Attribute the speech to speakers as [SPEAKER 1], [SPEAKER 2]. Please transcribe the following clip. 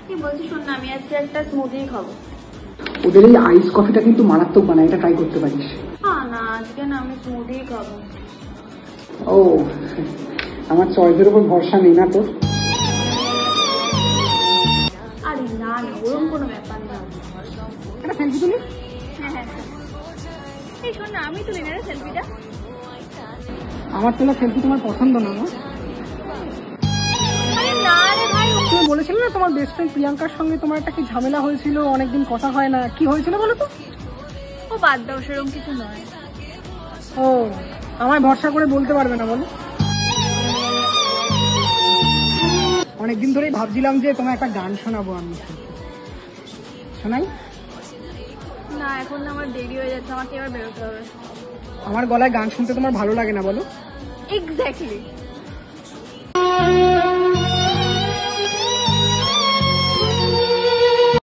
[SPEAKER 1] কি বলছি শোন না, আমি আজকে একটা স্মুদি খাবো।
[SPEAKER 2] ওদের এই আইস কফিটা কিন্তু মারাত্মক বানায়, এটা ট্রাই করতে পারিস।
[SPEAKER 1] না আজকে না, আমি স্মুদি খাবো।
[SPEAKER 2] ও, আমার চয়েসের উপর ভরসা নেই না তোর?
[SPEAKER 1] আরে না না, ওরকম কোনো ব্যাপার না।
[SPEAKER 2] একটা সেলফি তুলি?
[SPEAKER 1] হ্যাঁ, এই শোন না, আমি তুলি না রে সেলফিটা।
[SPEAKER 2] আমার তোলা সেলফি তোমার পছন্দ না?
[SPEAKER 1] আরে না রে ভাই,
[SPEAKER 2] তুমি বলেছিলে না তোমার বেস্ট ফ্রেন্ড প্রিয়াঙ্কার সঙ্গে তোমার একটা কি ঝামেলা হয়েছিল, অনেকদিন কথা হয় না, কি হয়েছিল বলো তো?
[SPEAKER 1] ও বাদ দাও, সেরকম কিছু নয়।
[SPEAKER 2] ও, আমায় ভরসা করে বলতে পারবে না বলো? অনেকদিন ধরেই ভাবছিলাম যে তোমার একটা গান শোনাবো, আমি শোনাই?
[SPEAKER 1] না এখন না, আমার দেরি হয়ে যাচ্ছে, আমাকে এবার বেরোতে হবে।
[SPEAKER 2] আমার গলায় গান শুনতে তোমার ভালো লাগে না বলো?
[SPEAKER 1] এক্স্যাক্টলি।